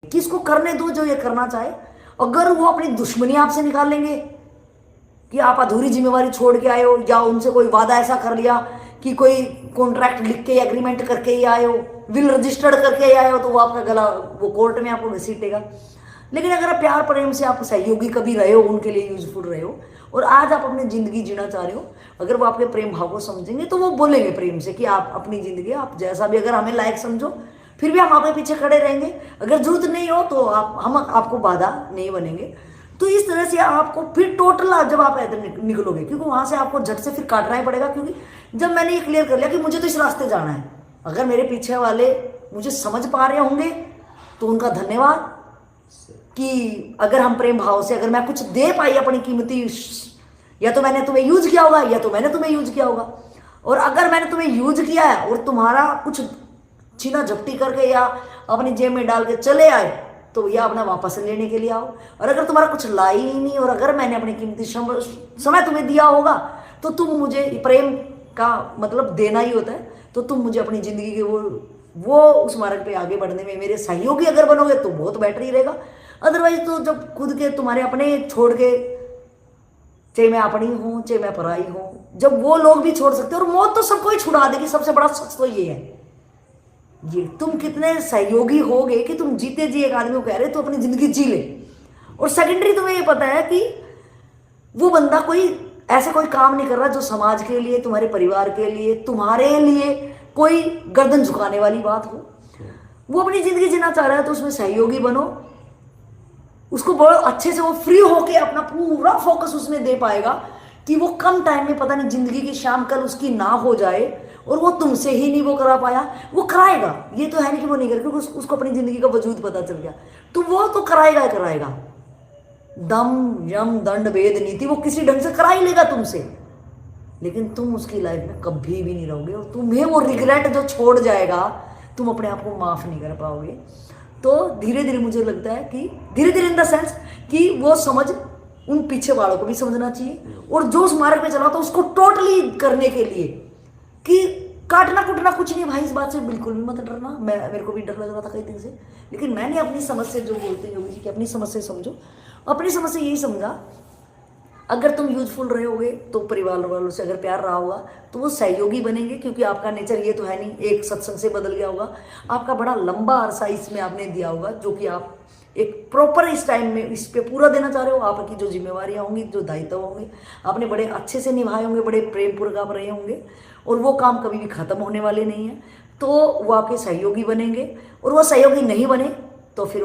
किसको करने दो जो ये करना चाहे। अगर वो अपनी दुश्मनी आपसे निकाल लेंगे कि आप अधूरी जिम्मेवारी छोड़ के आए हो, या उनसे कोई वादा ऐसा कर लिया कि कोई कॉन्ट्रैक्ट लिख के एग्रीमेंट करके ही आए हो, विल रजिस्टर्ड करके ही आए हो, तो वो आपका गला वो कोर्ट में आपको घसीटेगा। लेकिन अगर आप प्यार प्रेम से आप सहयोगी कभी रहे हो, उनके लिए यूजफुल रहे हो, और आज आप अपनी जिंदगी जीना चाह रहे हो, अगर वो आपके प्रेम भाव को समझेंगे तो वो बोलेंगे प्रेम से कि आप अपनी जिंदगी आप जैसा भी अगर हमें लायक समझो, फिर भी हम आपके पीछे खड़े रहेंगे। अगर जरूरत नहीं हो तो हम आपको बाधा नहीं बनेंगे। तो इस तरह से आपको फिर टोटल जब आप निकलोगे, क्योंकि वहां से आपको झट से फिर काटना ही पड़ेगा, क्योंकि जब मैंने ये क्लियर कर लिया कि मुझे तो इस रास्ते जाना है, अगर मेरे पीछे वाले मुझे समझ पा रहे होंगे तो उनका धन्यवाद कि अगर हम प्रेम भाव से अगर मैं कुछ दे पाई अपनी कीमती, या तो मैंने तुम्हें यूज किया होगा या तो मैंने तुम्हें यूज किया होगा। और अगर मैंने तुम्हें यूज किया है और तुम्हारा कुछ छीना झपटी करके या अपनी जेब में डाल के चले आए, तो भैया अपना वापस लेने के लिए आओ। और अगर तुम्हारा कुछ लाई ही नहीं और अगर मैंने अपनी कीमती समय तुम्हें दिया होगा, तो तुम मुझे प्रेम का मतलब देना ही होता है, तो तुम मुझे अपनी जिंदगी के वो उस मार्ग पे आगे बढ़ने में मेरे सहयोगी अगर बनोगे तो बहुत बेटर ही रहेगा। अदरवाइज तो जब खुद के तुम्हारे अपने छोड़ के, चाहे मैं अपनी हूं चाहे मैं पराई हूं, जब वो लोग भी छोड़ सकते हैं, और मौत तो सबको ही छुड़ा देगी। सबसे बड़ा सच तो ये है, ये तुम कितने सहयोगी होगे कि तुम जीते जी एक आदमी को कह रहे तो अपनी जिंदगी जी ले। और सेकेंडरी तुम्हें ये पता है कि वो बंदा कोई ऐसा कोई काम नहीं कर रहा जो समाज के लिए, तुम्हारे परिवार के लिए, तुम्हारे लिए कोई गर्दन झुकाने वाली बात हो। वो अपनी जिंदगी जीना चाह रहा है तो उसमें सहयोगी बनो, उसको बहुत अच्छे से वो फ्री होके अपना पूरा फोकस उसमें दे पाएगा कि वो कम टाइम में पता नहीं जिंदगी की शाम कल उसकी ना हो जाए, और वो तुमसे ही नहीं वो करा पाया, वो कराएगा। ये तो है नहीं कि वो नहीं करेगा, क्योंकि उसको अपनी जिंदगी का वजूद पता चल गया, तो वो तो कराएगा ही कराएगा। दम यम दंड भेद नीति वो किसी ढंग से करा ही लेगा तुमसे, लेकिन तुम उसकी लाइफ में कभी भी नहीं रहोगे, और तुम्हें वो रिग्रेट जो छोड़ जाएगा, तुम अपने आप को माफ नहीं कर पाओगे। तो धीरे धीरे मुझे लगता है कि धीरे धीरे इन द सेंस कि वो समझ उन पीछे वालों को भी समझना चाहिए, और जो उस मार्ग पे चला था उसको टोटली करने के लिए कि काटना कुटना कुछ नहीं भाई, इस बात से बिल्कुल भी मत डरना। मेरे को भी डर लग रहा था कई दिन से, लेकिन मैंने अपनी समझ से, जो बोलते हैं योगी जी कि अपनी समझ से समझो, अपनी समझ से यही समझा, अगर तुम यूजफुल रहे होगे तो परिवार वालों से अगर प्यार रहा होगा तो वो सहयोगी बनेंगे, क्योंकि आपका नेचर ये तो है नहीं एक सत्संग से बदल गया होगा, आपका बड़ा लंबा अरसा इसमें आपने दिया होगा, जो कि आप एक प्रॉपर इस टाइम में इस पे पूरा देना चाह रहे हो। आपकी जो जिम्मेवारियां होंगी, जो दायित्व होंगे, आपने बड़े अच्छे से निभाए होंगे, बड़े प्रेमपूर्वक आप रहे होंगे, और वो काम कभी भी खत्म होने वाले नहीं है। तो वो आपके सहयोगी बनेंगे, और वो सहयोगी नहीं बने तो फिर